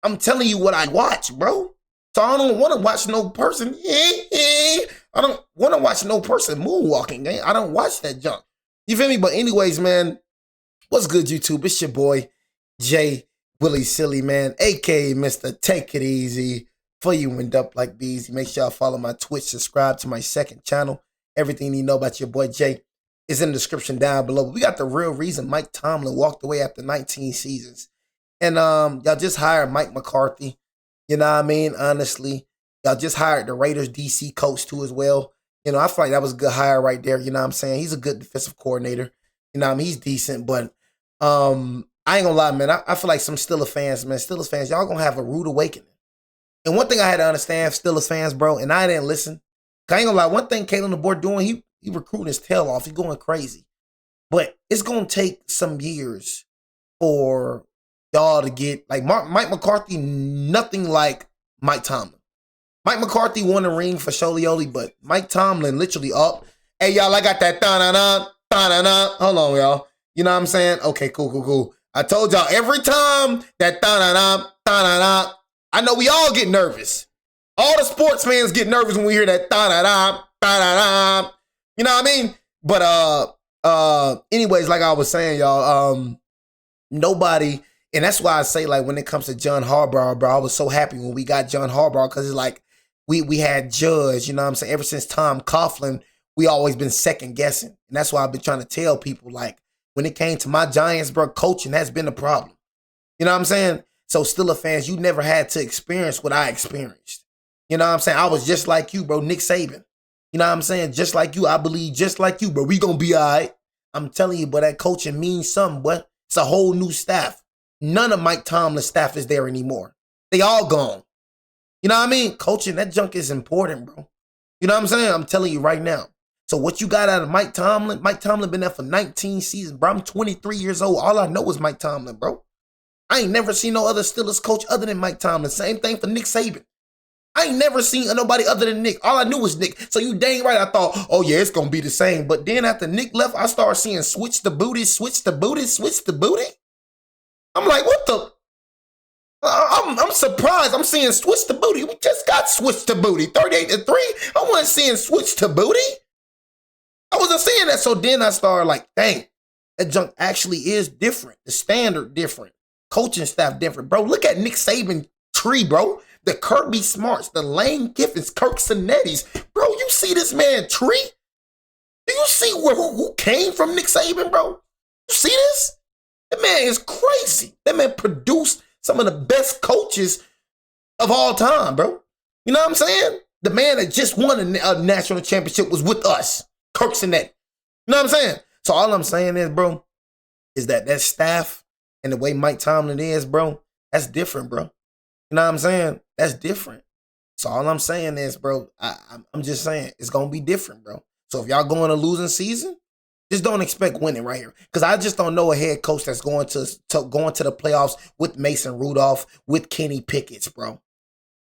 I'm telling you what I watch, bro. So I don't want to watch no person. I don't want to watch no person moonwalking. I don't watch that junk. You feel me? But anyways, man, what's good, YouTube? It's your boy, Jay Willie Silly, man, a.k.a. Mr. Take It Easy. For you end up like these, make sure y'all follow my Twitch, subscribe to my second channel. Everything you know about your boy Jay is in the description down below. We got the real reason Mike Tomlin walked away after 19 seasons. And y'all just hired Mike McCarthy. You know what I mean? Honestly, y'all just hired the Raiders DC coach too as well. You know, I feel like that was a good hire right there. You know what I'm saying? He's a good defensive coordinator. You know what I mean? He's decent, but I ain't gonna lie, man. I feel like some Steelers fans, y'all gonna have a rude awakening. And one thing I had to understand, Steelers fans, bro, and I didn't listen. I ain't gonna lie, one thing Kalen DeBoer doing, he recruiting his tail off. He's going crazy. But it's gonna take some years for y'all to get, like Mike McCarthy, nothing like Mike Tomlin. Mike McCarthy won a ring for Sholioli, but Mike Tomlin literally up. Hey, y'all, I got that da-na-na. Hold on, y'all. You know what I'm saying? Okay, cool. I told y'all every time that da-na-na. I know we all get nervous. All the sports fans get nervous when we hear that da-da-da. You know what I mean? But anyways, like I was saying, y'all, nobody, and that's why I say, like, when it comes to John Harbaugh, bro, I was so happy when we got John Harbaugh, because it's like we had Judge, you know what I'm saying? Ever since Tom Coughlin, we always been second guessing. And that's why I've been trying to tell people, like, when it came to my Giants, bro, coaching has been a problem. You know what I'm saying? So Steelers fans, you never had to experience what I experienced. You know what I'm saying? I was just like you, bro, Nick Saban. You know what I'm saying? Just like you, I believe just like you, bro. We gonna be all right. I'm telling you, but that coaching means something, boy. It's a whole new staff. None of Mike Tomlin's staff is there anymore. They all gone. You know what I mean? Coaching, that junk is important, bro. You know what I'm saying? I'm telling you right now. So what you got out of Mike Tomlin been there for 19 seasons, bro. I'm 23 years old. All I know is Mike Tomlin, bro. I ain't never seen no other Steelers coach other than Mike Tomlin. Same thing for Nick Saban. I ain't never seen nobody other than Nick. All I knew was Nick. So you dang right, I thought, oh yeah, it's going to be the same. But then after Nick left, I started seeing switch the booty. I'm like, what the? I'm surprised. I'm seeing switch the booty. We just got switch the booty. 38-3. I wasn't seeing switch the booty. I wasn't seeing that. So then I started like, dang, that junk actually is different. The standard different. Coaching staff different, bro. Look at Nick Saban tree, bro. The Kirby Smarts, the Lane Kiffins, Kirk Sinettis. Bro, you see this man tree? Do you see who came from Nick Saban, bro? You see this? That man is crazy. That man produced some of the best coaches of all time, bro. You know what I'm saying? The man that just won a national championship was with us, Kirk Sinetti. You know what I'm saying? So all I'm saying is, bro, is that staff and the way Mike Tomlin is, bro, that's different, bro. You know what I'm saying? That's different. So all I'm saying is, bro, I'm just saying it's going to be different, bro. So if y'all going to losing season, just don't expect winning right here. Because I just don't know a head coach that's going to the playoffs with Mason Rudolph, with Kenny Pickett's, bro.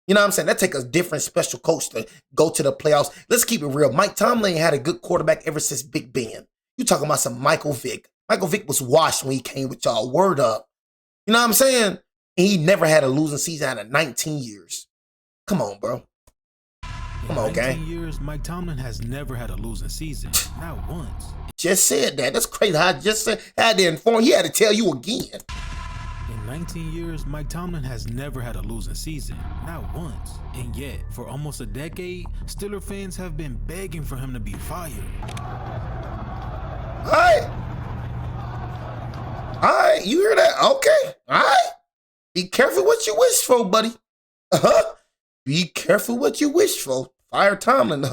You know what I'm saying? That take a different special coach to go to the playoffs. Let's keep it real. Mike Tomlin ain't had a good quarterback ever since Big Ben. You talking about some Michael Vick. Michael Vick was washed when he came with y'all. Word up. You know what I'm saying? And he never had a losing season out of 19 years. Come on, bro. Come on, gang. 19 years, Mike Tomlin has never had a losing season. Not once. Just said that. That's crazy. I just said, I had to inform. He had to tell you again. In 19 years, Mike Tomlin has never had a losing season. Not once. And yet, for almost a decade, Steelers fans have been begging for him to be fired. All right, you hear that? Okay, all right. Be careful what you wish for, buddy. Be careful what you wish for. Fire Tomlin.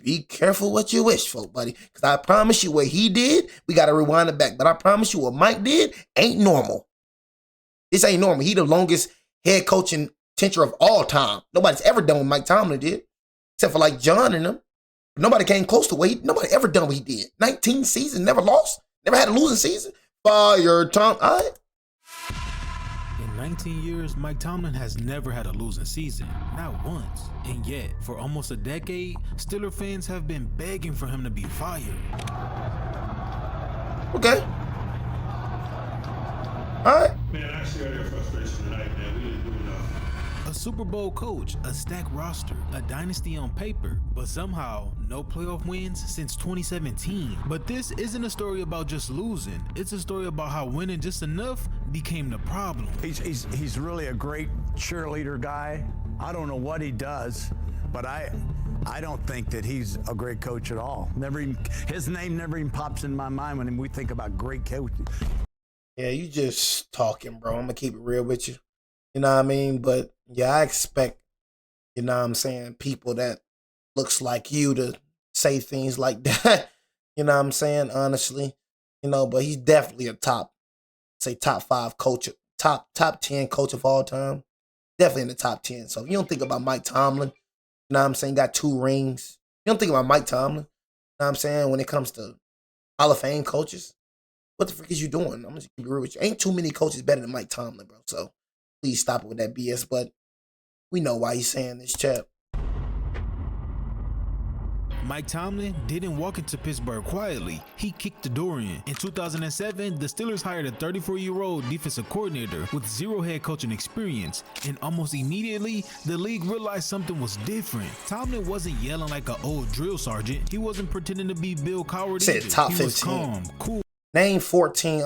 Be careful what you wish for, buddy. Because I promise you what he did, we got to rewind it back. But I promise you what Mike did ain't normal. This ain't normal. He the longest head coaching tenure of all time. Nobody's ever done what Mike Tomlin did. Except for like John and them. Nobody came close to what nobody ever done what he did. 19 seasons, never lost. Never had a losing season. Fire Tom. All right. In 19 years, Mike Tomlin has never had a losing season. Not once. And yet, for almost a decade, Steelers fans have been begging for him to be fired. Okay. All right. Man, I share your frustration tonight, man. We didn't do enough. Super Bowl coach, a stacked roster, a dynasty on paper, but somehow no playoff wins since 2017. But this isn't a story about just losing. It's a story about how winning just enough became the problem. He's really a great cheerleader guy. I don't know what he does, but I don't think that he's a great coach at all. His name never even pops in my mind when we think about great coaching. Yeah, you just talking, bro. I'm going to keep it real with you. You know what I mean? But, yeah, I expect, you know what I'm saying, people that looks like you to say things like that. You know what I'm saying? Honestly. You know, but he's definitely a top 5 coach, top 10 coach of all time. Definitely in the top 10. So if you don't think about Mike Tomlin, you know what I'm saying, got 2 rings. You don't think about Mike Tomlin, you know what I'm saying, when it comes to Hall of Fame coaches. What the frick is you doing? I'm just keep it real with you. Ain't too many coaches better than Mike Tomlin, bro. So please stop it with that BS. But we know why he's saying this, chap. Mike Tomlin didn't walk into Pittsburgh quietly. He kicked the door in. In 2007, the Steelers hired a 34-year-old defensive coordinator with 0 head coaching experience, and almost immediately, the league realized something was different. Tomlin wasn't yelling like an old drill sergeant. He wasn't pretending to be Bill Coward Said either. top He 15. was calm, cool. Name 14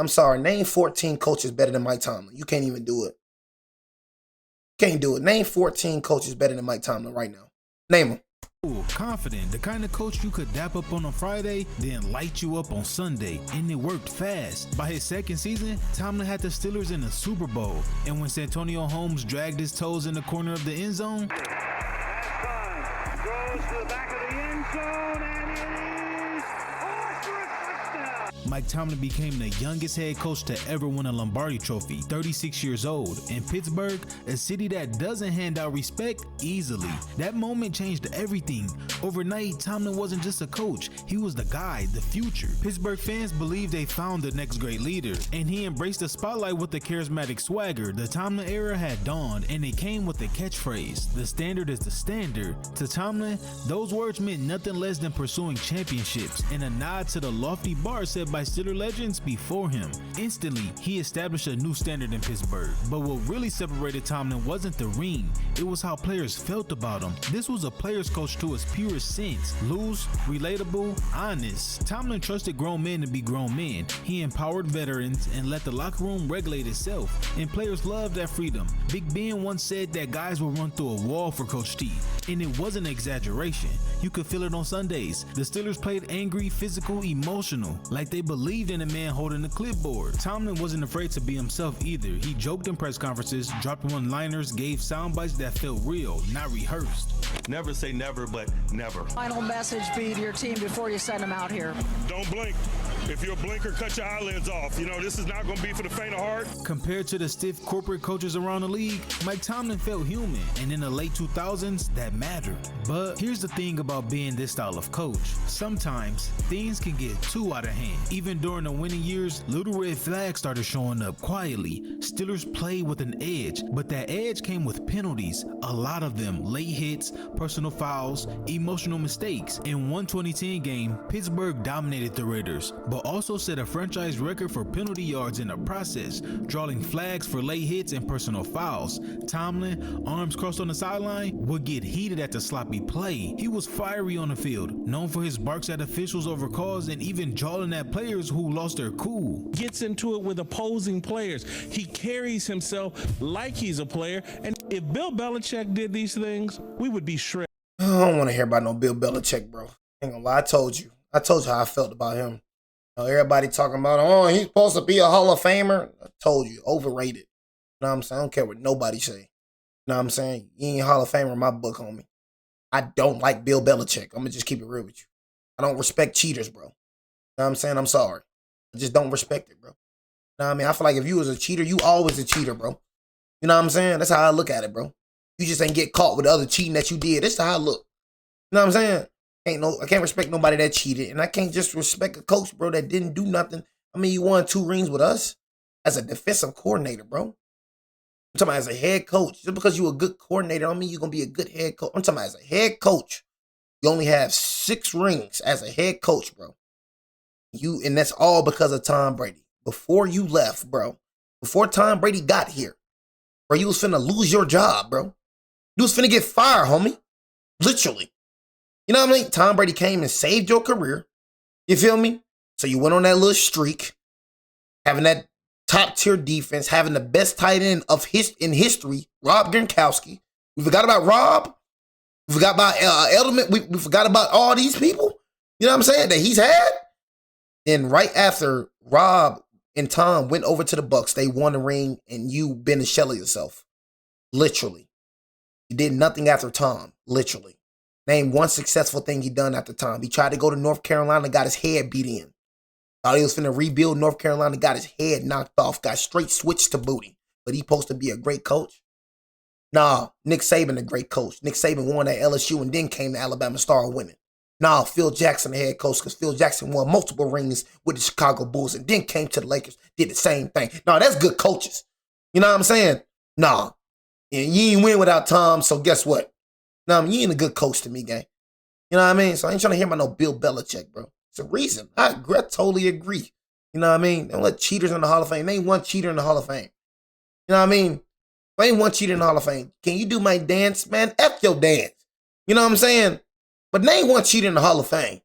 coaches better than Mike Tomlin. You can't even do it. Can't do it. Name 14 coaches better than Mike Tomlin right now. Name them. Confident, the kind of coach you could dap up on a Friday, then light you up on Sunday, and it worked fast. By his second season, Tomlin had the Steelers in the Super Bowl, and when Santonio Holmes dragged his toes in the corner of the end zone, goes to the back of the end zone, and it is off for a touchdown. Mike Tomlin became the youngest head coach to ever win a Lombardi trophy, 36 years old. In Pittsburgh, a city that doesn't hand out respect easily. That moment changed everything. Overnight, Tomlin wasn't just a coach, he was the guy, the future. Pittsburgh fans believed they found the next great leader, and he embraced the spotlight with a charismatic swagger. The Tomlin era had dawned, and it came with a catchphrase: the standard is the standard. To Tomlin, those words meant nothing less than pursuing championships, and a nod to the lofty bar set by Steeler legends before him. Instantly, he established a new standard in Pittsburgh. But what really separated Tomlin wasn't the ring, it was how players felt about him. This was a player's coach to his purest sense. Loose, relatable, honest. Tomlin trusted grown men to be grown men. He empowered veterans and let the locker room regulate itself, and players loved that freedom. Big Ben once said that guys will run through a wall for Coach T, and it wasn't an exaggeration. You could feel it on Sundays. The Steelers played angry, physical, emotional, like they believed in a man holding the clipboard. Tomlin wasn't afraid to be himself either. He joked in press conferences, dropped one-liners, gave sound bites that felt real, not rehearsed. Never say never, but never. Final message be to your team before you send them out here. Don't blink. If you're a blinker, cut your eyelids off. You know, this is not going to be for the faint of heart. Compared to the stiff corporate coaches around the league, Mike Tomlin felt human, and in the late 2000s, that mattered. But here's the thing about being this style of coach. Sometimes, things can get too out of hand. Even during the winning years, little red flags started showing up quietly. Steelers played with an edge, but that edge came with penalties. A lot of them, late hits, personal fouls, emotional mistakes. In one 2010 game, Pittsburgh dominated the Raiders, but also set a franchise record for penalty yards in the process, drawing flags for late hits and personal fouls. Tomlin, arms crossed on the sideline, would get heated at the sloppy play. He was fiery on the field, known for his barks at officials over calls and even jawing at players who lost their cool. Gets into it with opposing players. He carries himself like he's a player, and if Bill Belichick did these things, we would be shredded. I don't want to hear about no Bill Belichick, bro. Ain't gonna lie, I told you how I felt about him. Everybody talking about, oh, he's supposed to be a Hall of Famer. I told you, overrated. You know what I'm saying? I don't care what nobody say. You know what I'm saying? You ain't a Hall of Famer in my book, homie. I don't like Bill Belichick. I'm going to just keep it real with you. I don't respect cheaters, bro. You know what I'm saying? I'm sorry. I just don't respect it, bro. You know what I mean? I feel like if you was a cheater, you always a cheater, bro. You know what I'm saying? That's how I look at it, bro. You just ain't get caught with the other cheating that you did. That's how I look. You know what I'm saying? I can't respect nobody that cheated, and I can't just respect a coach, bro, that didn't do nothing. I mean, you won 2 rings with us as a defensive coordinator, bro. I'm talking about as a head coach. Just because you're a good coordinator, I don't mean you're going to be a good head coach. I'm talking about as a head coach. You only have 6 rings as a head coach, bro. And that's all because of Tom Brady. Before you left, bro, before Tom Brady got here, bro, you was finna lose your job, bro. You was finna get fired, homie. Literally. You know what I mean? Tom Brady came and saved your career. You feel me? So you went on that little streak, having that top-tier defense, having the best tight end in history, Rob Gronkowski. We forgot about Rob. We forgot about Edelman. We forgot about all these people. You know what I'm saying? That he's had. Then right after Rob and Tom went over to the Bucs, they won the ring, and you been a shell of yourself. Literally. You did nothing after Tom. Literally. Name one successful thing he done after Tom. He tried to go to North Carolina, got his head beat in. Thought he was finna rebuild North Carolina, got his head knocked off, got straight switched to booty. But he supposed to be a great coach? Nah, Nick Saban a great coach. Nick Saban won at LSU and then came to Alabama, started winning. Nah, Phil Jackson the head coach, because Phil Jackson won multiple rings with the Chicago Bulls and then came to the Lakers, did the same thing. Nah, that's good coaches. You know what I'm saying? Nah. And you ain't win without Tom, so guess what? Nah, you ain't a good coach to me, gang. You know what I mean? So I ain't trying to hear about no Bill Belichick, bro. It's a reason. I totally agree. You know what I mean? Don't let cheaters in the Hall of Fame. Ain't one cheater in the Hall of Fame. You know what I mean? Ain't one cheater in the Hall of Fame. Can you do my dance? Man, F your dance. You know what I'm saying? But name one cheater in the Hall of Fame.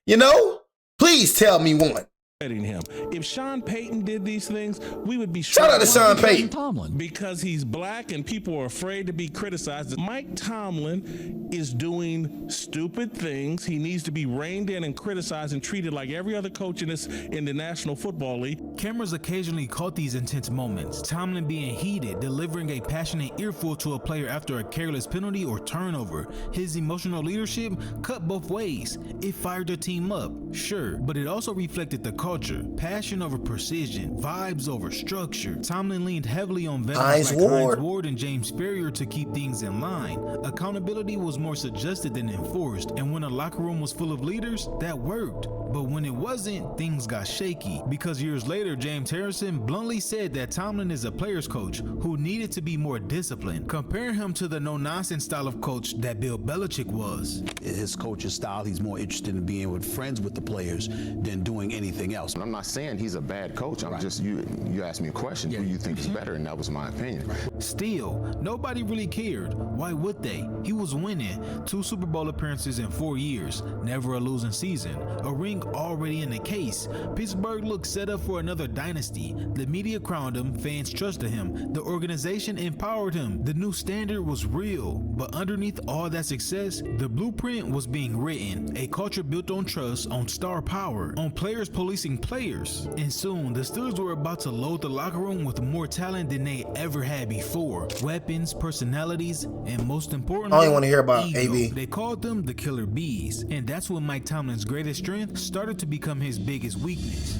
You know? Please tell me one. Him. If Sean Payton did these things, we would be shout out to Sean Payton. Tomlin. Because he's black and people are afraid to be criticized. Mike Tomlin is doing stupid things. He needs to be reined in and criticized and treated like every other coach in the National Football League. Cameras occasionally caught these intense moments. Tomlin being heated, delivering a passionate earful to a player after a careless penalty or turnover. His emotional leadership cut both ways. It fired the team up, sure, but it also reflected the culture, passion over precision, vibes over structure. Tomlin leaned heavily on veterans like Hines Ward and James Ferrier to keep things in line. Accountability was more suggested than enforced, and when a locker room was full of leaders, that worked. But when it wasn't, things got shaky. Because years later, James Harrison bluntly said that Tomlin is a player's coach who needed to be more disciplined, comparing him to the no-nonsense style of coach that Bill Belichick was. His coach's style, he's more interested in being with friends with the players than doing anything else. I'm not saying he's a bad coach. I'm just, you asked me a question, who you think is better, and that was my opinion. Still, nobody really cared. Why would they? He was winning 2 Super Bowl appearances in 4 years, never a losing season, a ring already in the case. Pittsburgh looked set up for another dynasty. The media crowned him, fans trusted him, the organization empowered him. The new standard was real, but underneath all that success, the blueprint was being written. A culture built on trust, on star power, on players policing players. And soon, the Steelers were about to load the locker room with more talent than they ever had before. Weapons, personalities, and most importantly, I don't want to hear about ego. AB. They called them the Killer Bees, and that's when Mike Tomlin's greatest strength started to become his biggest weakness.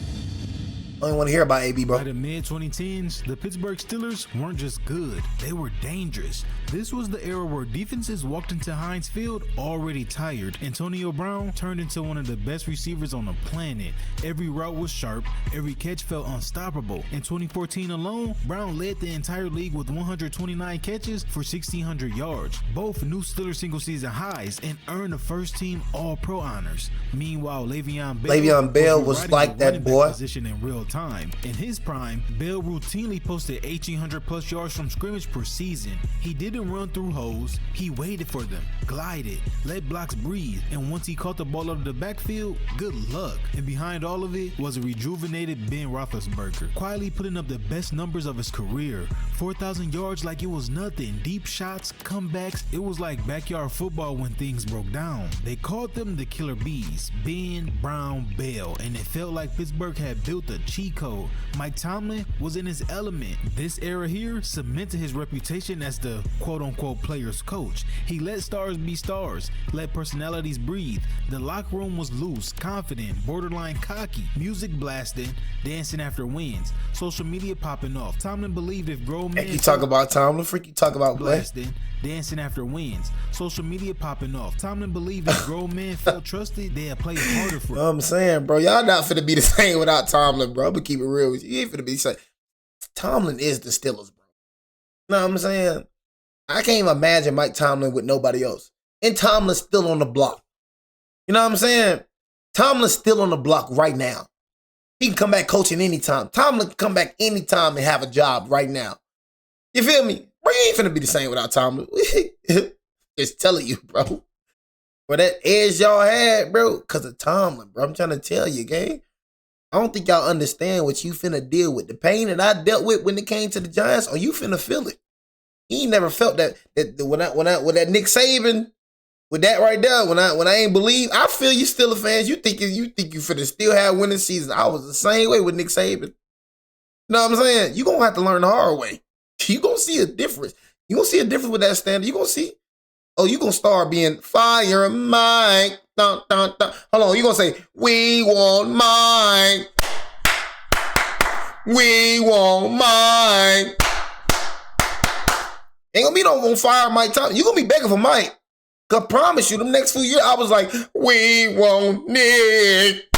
I don't want to hear about AB, bro. By the mid-2010s, the Pittsburgh Steelers weren't just good, they were dangerous. This was the era where defenses walked into Heinz Field already tired. Antonio Brown turned into one of the best receivers on the planet. Every route was sharp, every catch felt unstoppable. In 2014 alone, Brown led the entire league with 129 catches for 1,600 yards. Both new Steelers single-season highs and earned the first-team All-Pro honors. Meanwhile, Le'Veon Bell was like that boy. Position in real time. In his prime, Bell routinely posted 1,800 plus yards from scrimmage per season. He didn't run through holes, he waited for them, glided, let blocks breathe, and once he caught the ball out of the backfield, good luck. And behind all of it was a rejuvenated Ben Roethlisberger, quietly putting up the best numbers of his career. 4,000 yards like it was nothing, deep shots, comebacks, it was like backyard football when things broke down. They called them the Killer Bees, Ben, Brown, Bell, and it felt like Pittsburgh had built a cheat code. Mike Tomlin was in his element. This era here cemented his reputation as the quote-unquote player's coach. He let stars be stars, let personalities breathe. The locker room was loose, confident, borderline cocky, music blasting, dancing after wins, social media popping off. Tomlin believed if grown men you talk about Tomlin, freak you talk about blasting, dancing after wins, social media popping off. Tomlin believed if grown men felt trusted, they'd play harder for him. I'm saying, bro, y'all not finna be the same without Tomlin, bro. I'm gonna keep it real with you. You ain't finna be the same. Tomlin is the Steelers, bro. You know what I'm saying? I can't even imagine Mike Tomlin with nobody else. And Tomlin's still on the block. You know what I'm saying? Tomlin's still on the block right now. He can come back coaching anytime. Tomlin can come back anytime and have a job right now. You feel me? Bro, you ain't finna be the same without Tomlin. Just telling you, bro. But that edge y'all had, bro, because of Tomlin, bro. I'm trying to tell you, gang. I don't think y'all understand what you finna deal with. The pain that I dealt with when it came to the Giants, or you finna feel it. He ain't never felt that when that Nick Saban, with that right there, when I ain't believe, I feel you still a fan. You think you finna still have winning season. I was the same way with Nick Saban. You know what I'm saying? You gonna have to learn the hard way. You gonna see a difference. You gonna see a difference with that standard. You gonna see. Oh, you gonna start being fire Mike. Dun, dun, dun. Hold on, you gonna say, we want Mike. We want Mike. Ain't gonna be no on fire Mike Tomlin. You gonna be begging for Mike. I promise you, the next few years, I was like, we want Nick.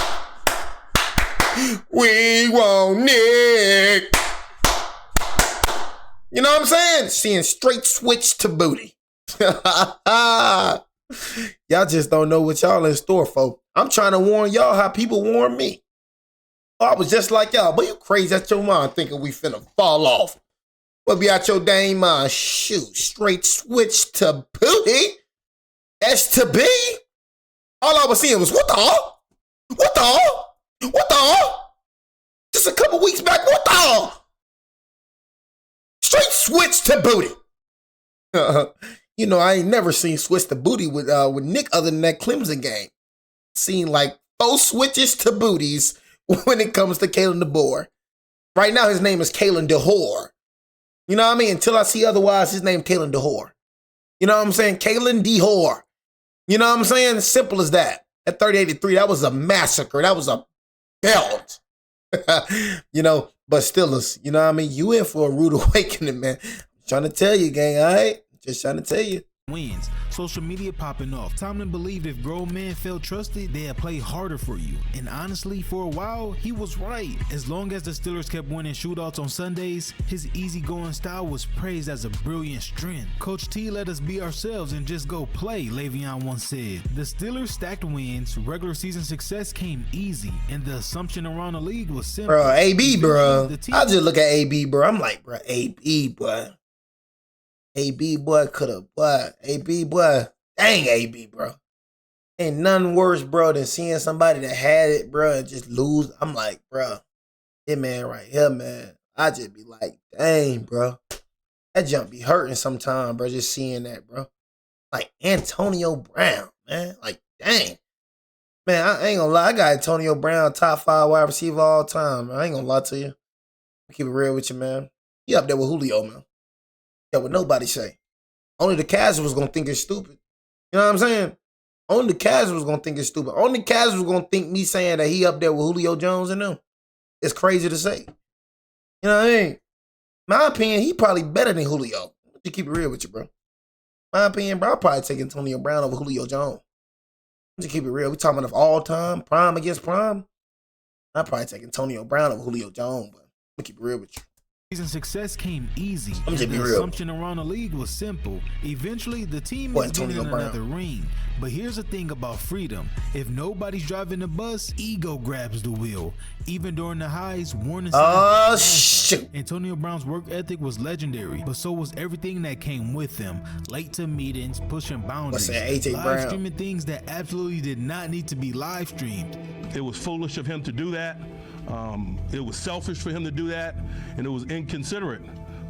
We want Nick. You know what I'm saying? Seeing straight switch to booty. Y'all just don't know what y'all in store for. I'm trying to warn y'all how people warn me. I was just like y'all, but you crazy at your mind thinking we finna fall off. What be out your dang mind? Shoot, straight switch to booty. That's to be. All I was seeing was, what the? What the? What the? Just a couple weeks back, what the? Straight switch to booty. You know, I ain't never seen switch to booty with Nick other than that Clemson game. Seen like 4 switches to booties when it comes to Kalen DeBoer. Right now, his name is Kalen DeHore. You know what I mean? Until I see otherwise, his name Kalen DeHore. You know what I'm saying? Kalen DeHore. You know what I'm saying? Simple as that. At 30-83, that was a massacre. That was a belt. You know, but still, you know what I mean? You in for a rude awakening, man. I'm trying to tell you, gang, all right? Just trying to tell you. Wins. Social media popping off. Tomlin believed if grown men felt trusted, they'd play harder for you. And honestly, for a while, he was right. As long as the Steelers kept winning shootouts on Sundays, his easygoing style was praised as a brilliant strength. Coach T let us be ourselves and just go play, Le'Veon once said. The Steelers stacked wins, regular season success came easy, and the assumption around the league was simple. Bro, AB, bro. I just look at AB, bro. I'm like, bro, AB, boy. AB boy could have, boy. AB boy, dang AB, bro. Ain't nothing worse, bro, than seeing somebody that had it, bro, and just lose. I'm like, bro, that man right here, man. I just be like, dang, bro. That jump be hurting sometime, bro, just seeing that, bro. Like Antonio Brown, man. Like, dang. Man, I ain't gonna lie. I got Antonio Brown, top 5 wide receiver all time, man. I ain't gonna lie to you. Keep it real with you, man. He up there with Julio, man. Yeah, what nobody say. Only the casuals gonna think it's stupid. You know what I'm saying? Only the casuals gonna think it's stupid. Only the casuals gonna think me saying that he up there with Julio Jones and them. It's crazy to say. You know what I mean? My opinion, he probably better than Julio. To keep it real with you, bro. My opinion, bro, I'll probably take Antonio Brown over Julio Jones. To keep it real, we talking about all time, prime against prime. I'll probably take Antonio Brown over Julio Jones, but I'll keep it real with you. Season success came easy, and the real. assumption around the league was simple. Eventually, the team is getting in another ring. But here's the thing about freedom. If nobody's driving the bus, ego grabs the wheel. Even during the highs, warning signs. Shoot. Antonio Brown's work ethic was legendary, but so was everything that came with him. Late to meetings, pushing boundaries, live streaming things that absolutely did not need to be live streamed. It was foolish of him to do that. It was selfish for him to do that, and it was inconsiderate.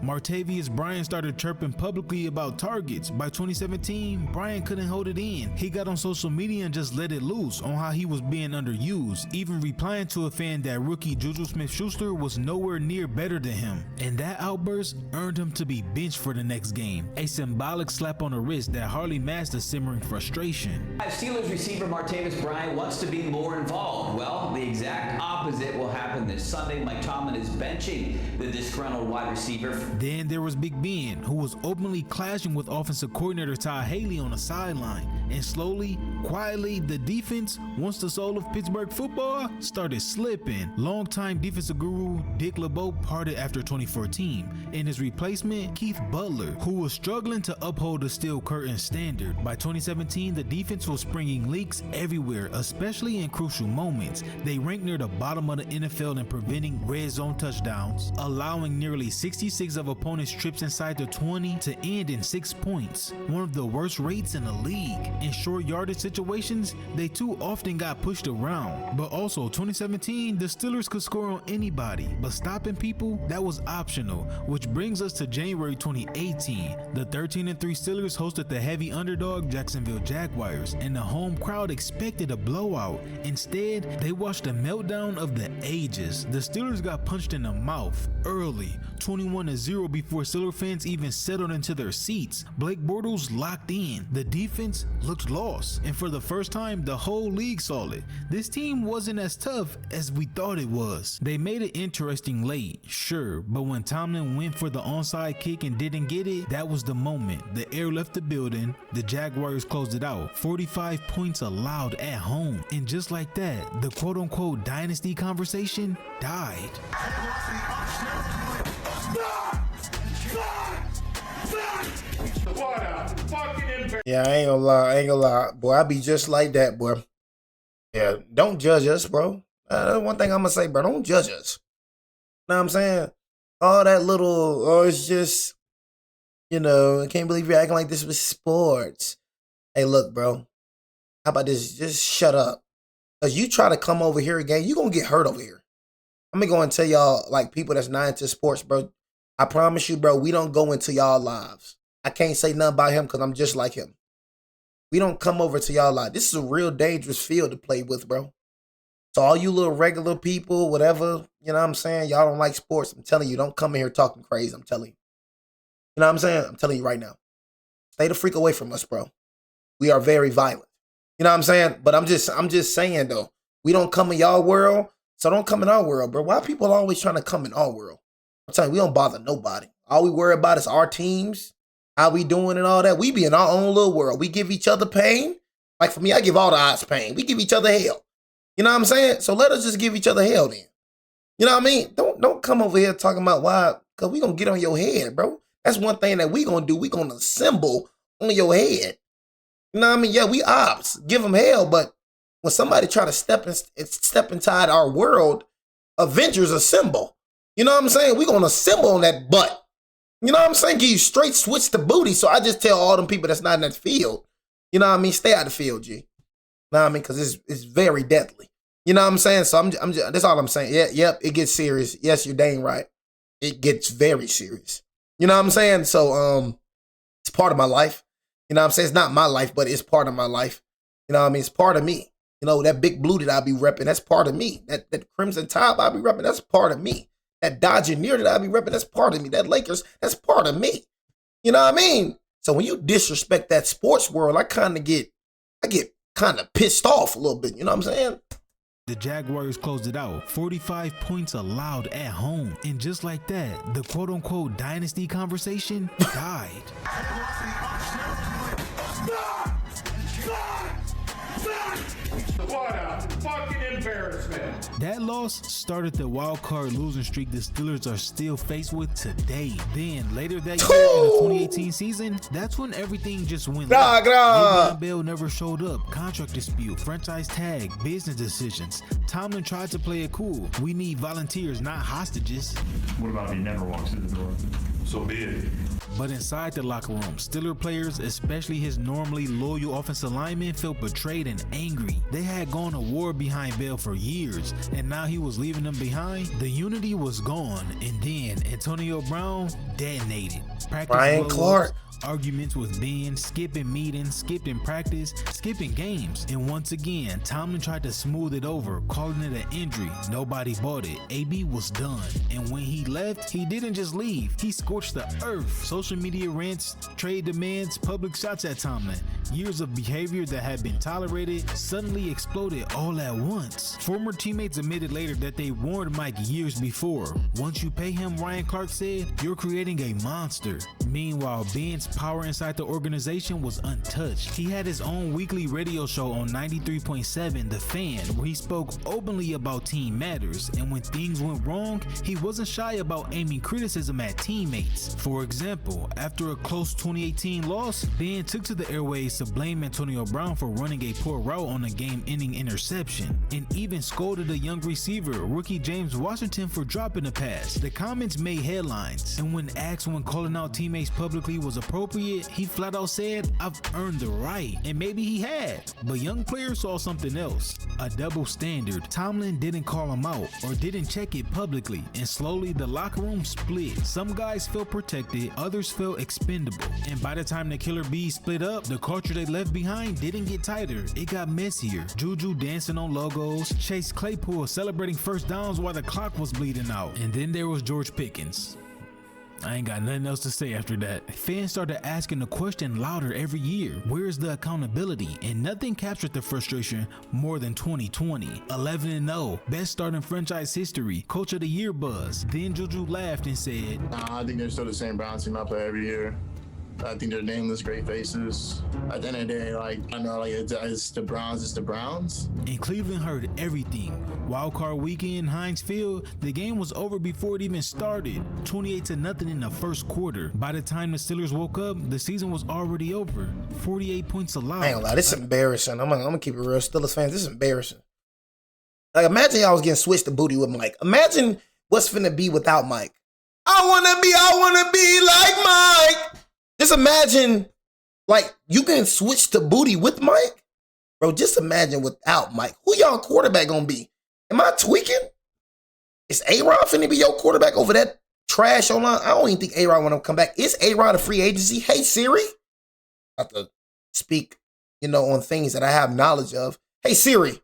Martavius Bryant started chirping publicly about targets. By 2017, Bryant couldn't hold it in. He got on social media and just let it loose on how he was being underused, even replying to a fan that rookie Juju Smith-Schuster was nowhere near better than him. And that outburst earned him to be benched for the next game, a symbolic slap on the wrist that hardly masked the simmering frustration. Steelers receiver Martavius Bryant wants to be more involved. Well, the exact opposite will happen this Sunday. Mike Tomlin is benching the disgruntled wide receiver. Then there was Big Ben, who was openly clashing with offensive coordinator Todd Haley on the sideline. And slowly, quietly, the defense, once the soul of Pittsburgh football, started slipping. Longtime defensive guru Dick LeBeau parted after 2014. In his replacement, Keith Butler, who was struggling to uphold the steel curtain standard. By 2017, the defense was springing leaks everywhere, especially in crucial moments. They ranked near the bottom of the NFL in preventing red zone touchdowns, allowing nearly 66 of opponents' trips inside the 20 to end in 6 points, one of the worst rates in the league. In short yardage situations, they too often got pushed around. But also 2017, the Steelers could score on anybody, but stopping people, that was optional, which brings us to January 2018. The 13-3 Steelers hosted the heavy underdog Jacksonville Jaguars, and the home crowd expected a blowout. Instead, they watched a meltdown of the ages. The Steelers got punched in the mouth early, 21-0 before Steelers fans even settled into their seats. Blake Bortles locked in. The defense looked lost, and for the first time, the whole league saw it. This team wasn't as tough as we thought it was. They made it interesting late, sure, but when Tomlin went for the onside kick and didn't get it, that was the moment. The air left the building. The Jaguars closed it out. 45 points allowed at home. And just like that, the quote-unquote dynasty conversation died. Yeah, I ain't gonna lie. Boy, I be just like that, boy. Yeah, don't judge us, bro. That's one thing I'm gonna say, bro. Don't judge us. You know what I'm saying? All that little, oh, it's just, you know, I can't believe you're acting like this was sports. Hey, look, bro. How about this? Just shut up. Because you try to come over here again, you're gonna get hurt over here. I'm gonna go and tell y'all, like, people that's not into sports, bro. I promise you, bro, we don't go into y'all lives. I can't say nothing about him because I'm just like him. We don't come over to y'all live. This is a real dangerous field to play with, bro. So all you little regular people, whatever, you know what I'm saying? Y'all don't like sports. I'm telling you, don't come in here talking crazy. I'm telling you. You know what I'm saying? I'm telling you right now. Stay the freak away from us, bro. We are very violent. You know what I'm saying? But I'm just saying, though, we don't come in y'all world, so don't come in our world, bro. Why people always trying to come in our world? I'm telling you, we don't bother nobody. All we worry about is our teams, how we doing and all that. We be in our own little world. We give each other pain. Like for me, I give all the odds pain. We give each other hell. You know what I'm saying? So let us just give each other hell then. You know what I mean? Don't come over here talking about why, because we going to get on your head, bro. That's one thing that we going to do. We going to assemble on your head. You know what I mean? Yeah, we ops. Give them hell, but when somebody try to step inside our world, Avengers assemble. You know what I'm saying? We going to assemble on that butt. You know what I'm saying? Give you straight switch to booty. So I just tell all them people that's not in that field, you know what I mean? Stay out of the field, G. You know what I mean? Because it's very deadly. You know what I'm saying? So I'm just, that's all I'm saying. Yeah, yep, it gets serious. Yes, you're dang right. It gets very serious. You know what I'm saying? So it's part of my life. You know what I'm saying? It's not my life, but it's part of my life. You know what I mean? It's part of me. You know, that big blue that I be repping, that's part of me. That Crimson Tide I be repping, that's part of me. That Dodgeneer that I be repping, that's part of me. That Lakers, that's part of me. You know what I mean? So when you disrespect that sports world, I get kind of pissed off a little bit. You know what I'm saying? The Jaguars closed it out. 45 points allowed at home. And just like that, the quote-unquote dynasty conversation died. What a fucking embarrassment. That loss started the wild card losing streak the Steelers are still faced with today. Then later that year in the 2018 season, that's when everything just went left. Le'Veon Bell never showed up. Contract dispute, franchise tag, business decisions. Tomlin tried to play it cool. We need volunteers, not hostages. What about if he never walks in the door? So be it. But inside the locker room, Steeler players, especially his normally loyal offensive linemen, felt betrayed and angry. They had gone to war behind Bell for years, and now he was leaving them behind. The unity was gone, and then Antonio Brown detonated. Brian Clark. Arguments with Ben, skipping meetings, skipping practice, skipping games. And once again, Tomlin tried to smooth it over, calling it an injury. Nobody bought it. AB was done. And when he left, he didn't just leave. He squared scorched the earth. Social media rants, trade demands, public shots at Tomlin. Years of behavior that had been tolerated suddenly exploded all at once. Former teammates admitted later that they warned Mike years before. Once you pay him, Ryan Clark said, you're creating a monster. Meanwhile, Ben's power inside the organization was untouched. He had his own weekly radio show on 93.7 The Fan, where he spoke openly about team matters, and when things went wrong, he wasn't shy about aiming criticism at teammates. For example, after a close 2018 loss, Ben took to the airways to blame Antonio Brown for running a poor route on a game-ending interception, and even scolded a young receiver, rookie James Washington, for dropping a pass. The comments made headlines, and when asked when calling out teammates publicly was appropriate, he flat out said, I've earned the right. And maybe he had, but young players saw something else. A double standard. Tomlin didn't call him out or didn't check it publicly, and slowly the locker room split. Some guys felt protected, others felt expendable, and by the time the Killer Bees split up, the culture they left behind didn't get tighter, it got messier. Juju dancing on logos, Chase Claypool celebrating first downs while the clock was bleeding out, and then there was George Pickens. I ain't got nothing else to say after that. Fans started asking the question louder every year. Where's the accountability? And nothing captured the frustration more than 2020. 11-0, best start in franchise history, coach of the year buzz. Then Juju laughed and said, I think they're still the same Browns team I play every year. I think they're nameless, great faces. At the end of the day, I know it's the Browns, it's the Browns. And Cleveland heard everything. Wildcard weekend, Heinz Field, the game was over before it even started. 28-0 in the first quarter. By the time the Steelers woke up, the season was already over. 48 points allowed. I ain't gonna lie, this is embarrassing. I'm gonna keep it real. Steelers fans, this is embarrassing. Like, imagine y'all was getting switched to booty with Mike. Imagine what's finna be without Mike. I wanna be like Mike. Just imagine, like, you can switch to booty with Mike. Bro, just imagine without Mike. Who y'all quarterback gonna be? Am I tweaking? Is A-Rod finna be your quarterback over that trash online? I don't even think A-Rod wanna come back. Is A-Rod a free agency? Hey, Siri. I have to speak, on things that I have knowledge of. Hey, Siri.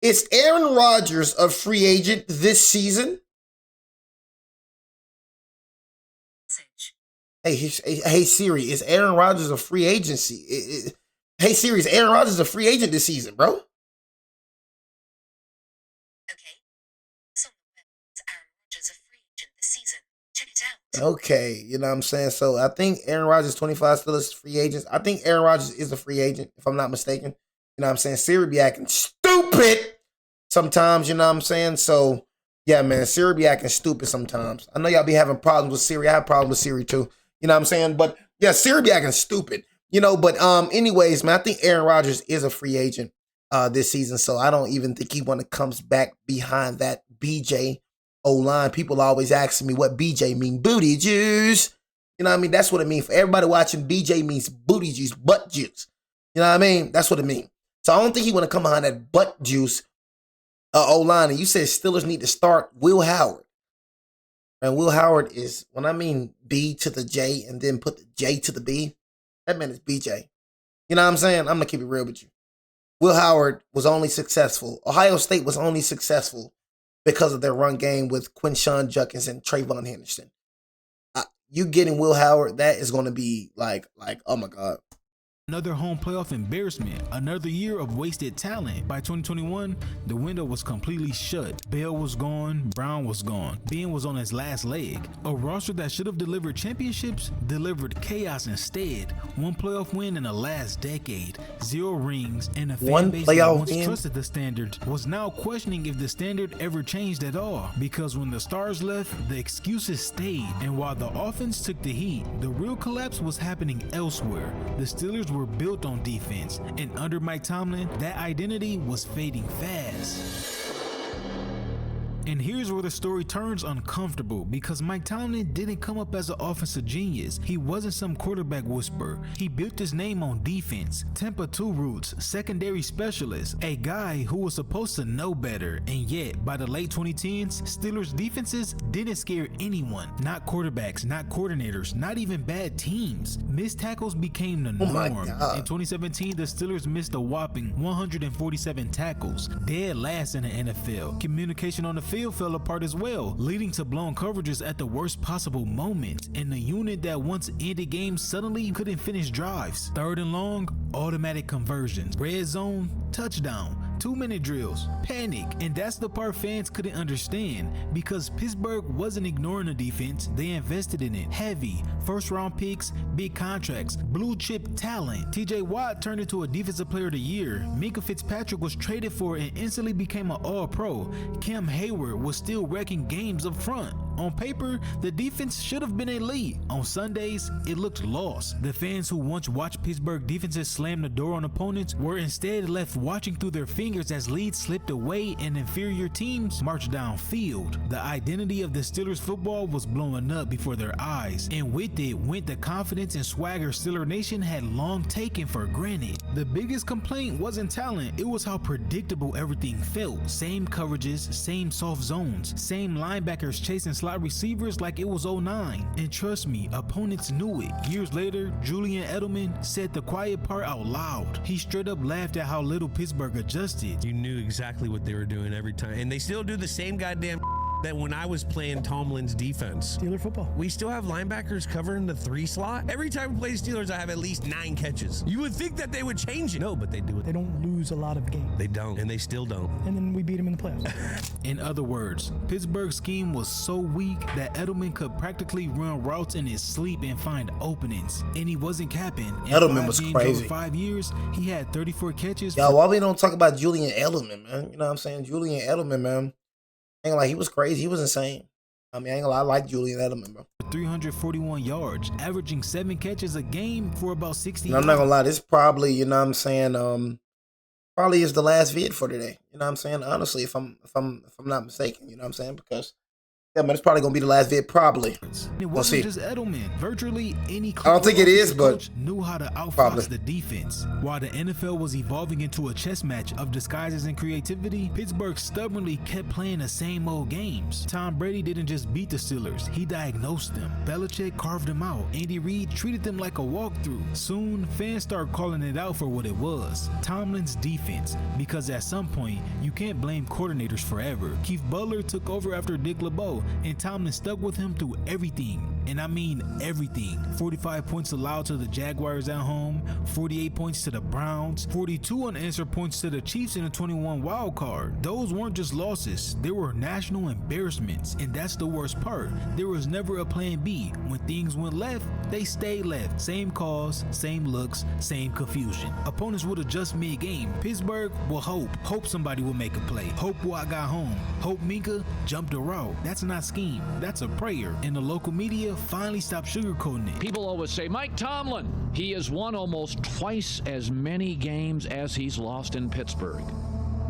Is Aaron Rodgers a free agent this season? Hey Siri, is Aaron Rodgers a free agency? Hey Siri, is Aaron Rodgers a free agent this season, bro? Okay. So is Aaron Rodgers a free agent this season? Check it out. Okay, you know what I'm saying? So I think Aaron Rodgers 25 still is free agent. I think Aaron Rodgers is a free agent, if I'm not mistaken. You know what I'm saying? Siri be acting stupid sometimes, you know what I'm saying? So yeah, man, Siri be acting stupid sometimes. I know y'all be having problems with Siri. I have problems with Siri too. You know what I'm saying? But yeah, Siri be acting stupid. But anyways, man, I think Aaron Rodgers is a free agent this season. So I don't even think he comes back behind that BJ O-line. People always asking me what BJ mean. Booty juice. You know what I mean? That's what it means. For everybody watching, BJ means booty juice, butt juice. You know what I mean? That's what it means. So I don't think he want to come behind that butt juice O-line. And you said Steelers need to start Will Howard. And Will Howard is, when I mean B to the J and then put the J to the B, that man is BJ. You know what I'm saying? I'm going to keep it real with you. Will Howard was only successful. Ohio State was only successful because of their run game with Quinshon Judkins and Trayvon Henderson. You getting Will Howard, that is going to be like, oh my God. Another home playoff embarrassment, another year of wasted talent. By 2021, the window was completely shut. Bell was gone, Brown was gone, Ben was on his last leg. A roster that should have delivered championships delivered chaos instead. One playoff win in the last decade, 0 rings, and a fan base that once trusted the standard was now questioning if the standard ever changed at all. Because when the stars left, the excuses stayed, and while the offense took the heat, the real collapse was happening elsewhere. The Steelers were built on defense, and under Mike Tomlin, that identity was fading fast. And here's where the story turns uncomfortable, because Mike Tomlin didn't come up as an offensive genius. He wasn't some quarterback whisperer. He built his name on defense, Tempa 2 roots, secondary specialist, a guy who was supposed to know better. And yet, by the late 2010s, Steelers defenses didn't scare anyone. Not quarterbacks, not coordinators, not even bad teams. Missed tackles became the norm. In 2017, the Steelers missed a whopping 147 tackles, dead last in the NFL. Communication on the field fell apart as well, leading to blown coverages at the worst possible moment, and the unit that once ended games suddenly couldn't finish drives. 3rd and long, automatic conversions. Red zone, touchdown. 2-minute drills, panic, and that's the part fans couldn't understand because Pittsburgh wasn't ignoring the defense, they invested in it. Heavy, first-round picks, big contracts, blue-chip talent. TJ Watt turned into a Defensive Player of the Year. Minka Fitzpatrick was traded for and instantly became an All-Pro. Cam Hayward was still wrecking games up front. On paper, the defense should have been elite. On Sundays, it looked lost. The fans who once watched Pittsburgh defenses slam the door on opponents were instead left watching through their fingers as leads slipped away and inferior teams marched downfield. The identity of the Steelers football was blowing up before their eyes, and with it went the confidence and swagger Steeler Nation had long taken for granted. The biggest complaint wasn't talent, it was how predictable everything felt. Same coverages, same soft zones, same linebackers chasing slot receivers like it was 09. And trust me, opponents knew it. Years later, Julian Edelman said the quiet part out loud. He straight up laughed at how little Pittsburgh adjusted. You knew exactly what they were doing every time. And they still do the same goddamn that when I was playing Tomlin's defense. Steeler football. We still have linebackers covering the 3 slot. Every time we play Steelers, I have at least 9 catches. You would think that they would change it. No, but they do it. They don't lose a lot of games. They don't, and they still don't. And then we beat them in the playoffs. In other words, Pittsburgh's scheme was so weak that Edelman could practically run routes in his sleep and find openings. And he wasn't capping. In Edelman was crazy. Over 5 years, he had 34 catches. Y'all, why we don't talk about Julian Edelman, man? You know what I'm saying? Julian Edelman, man. Ain't like he was crazy. He was insane. I mean, I ain't gonna lie, I like Julian Edelman, bro. 341 yards, averaging 7 catches a game for about 60 And I'm not gonna lie, this probably, you know what I'm saying, probably is the last vid for today. You know what I'm saying? Honestly, if I'm not mistaken, you know what I'm saying? Because yeah, man, it's probably gonna be the last vid, probably. It wasn't just Edelman. Virtually any I don't think it is, but knew how to outfox the defense. While the NFL was evolving into a chess match of disguises and creativity, Pittsburgh stubbornly kept playing the same old games. Tom Brady didn't just beat the Steelers, he diagnosed them. Belichick carved them out. Andy Reid treated them like a walkthrough. Soon, fans started calling it out for what it was, Tomlin's defense, because at some point, you can't blame coordinators forever. Keith Butler took over after Dick LeBeau, and Tomlin stuck with him through everything. And I mean everything. 45 points allowed to the Jaguars at home, 48 points to the Browns, 42 unanswered points to the Chiefs in a 21 wild card. Those weren't just losses, they were national embarrassments. And that's the worst part. There was never a plan B. When things went left, they stayed left. Same calls, same looks, same confusion. Opponents would adjust mid-game. Pittsburgh will hope somebody will make a play. Hope Watt got home. Hope Minka jumped a route. That's not scheme, that's a prayer. And the local media finally stopped sugarcoating it. People always say, Mike Tomlin, he has won almost twice as many games as he's lost in Pittsburgh.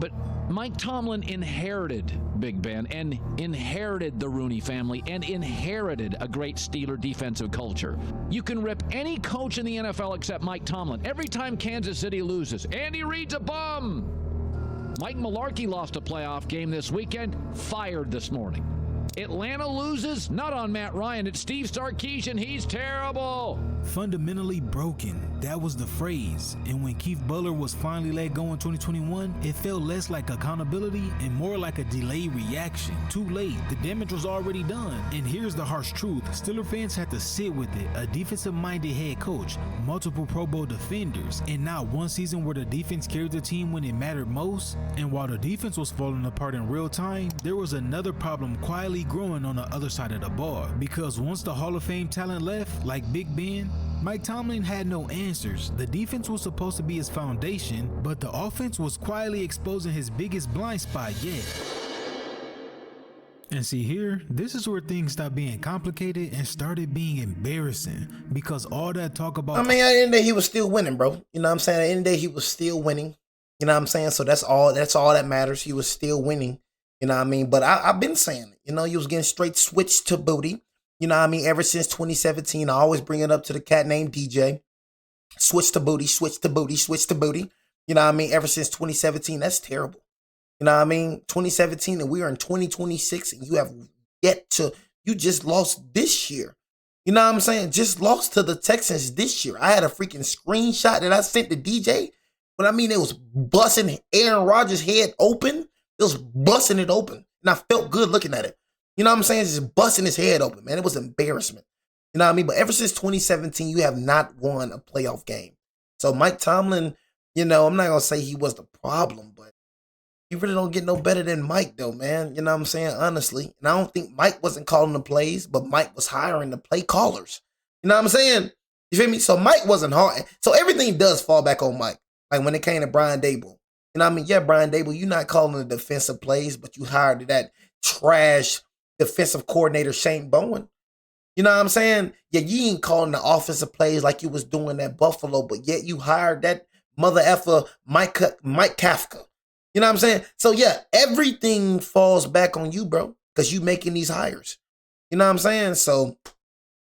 But Mike Tomlin inherited Big Ben and inherited the Rooney family and inherited a great Steeler defensive culture. You can rip any coach in the NFL except Mike Tomlin. Every time Kansas City loses, Andy Reid's a bum. Mike Mularkey lost a playoff game this weekend, fired this morning. Atlanta loses, not on Matt Ryan, it's Steve Sarkisian, he's terrible. Fundamentally broken, that was the phrase. And when Keith Butler was finally let go in 2021, it felt less like accountability and more like a delayed reaction. Too late, the damage was already done. And here's the harsh truth, Steeler fans had to sit with it. A defensive-minded head coach, multiple Pro Bowl defenders, and not one season where the defense carried the team when it mattered most. And while the defense was falling apart in real time, there was another problem quietly growing on the other side of the ball, because once the Hall of Fame talent left, like Big Ben, Mike Tomlin had no answers. The defense was supposed to be his foundation, but the offense was quietly exposing his biggest blind spot yet. And see here, this is where things stopped being complicated and started being embarrassing, because all that talk about— I mean, at the end of the day, he was still winning, bro. You know what I'm saying? At the end of the day, he was still winning. You know what I'm saying? So that's all that matters. He was still winning. You know what I mean? But I've been saying it. You know, he was getting straight switched to booty. You know what I mean? Ever since 2017, I always bring it up to the cat named DJ. Switch to booty, switch to booty, switch to booty. You know what I mean? Ever since 2017, that's terrible. You know what I mean? 2017 and we are in 2026 and you just lost this year. You know what I'm saying? Just lost to the Texans this year. I had a freaking screenshot that I sent to DJ. But I mean, it was busting Aaron Rodgers' head open. It was busting it open. And I felt good looking at it. You know what I'm saying? Just busting his head open, man. It was embarrassment. You know what I mean? But ever since 2017, you have not won a playoff game. So Mike Tomlin, you know, I'm not going to say he was the problem, but you really don't get no better than Mike, though, man. You know what I'm saying? Honestly. And I don't think Mike wasn't calling the plays, but Mike was hiring the play callers. You know what I'm saying? You feel me? So Mike wasn't hard. So everything does fall back on Mike. Like when it came to Brian Daboll. You know what I mean? Yeah, Brian Daboll, you're not calling the defensive plays, but you hired that trash defensive coordinator, Shane Bowen. You know what I'm saying? Yeah, you ain't calling the offensive plays like you was doing at Buffalo, but yet you hired that mother effer Mike Kafka. You know what I'm saying? So yeah, everything falls back on you, bro, because you making these hires. You know what I'm saying? So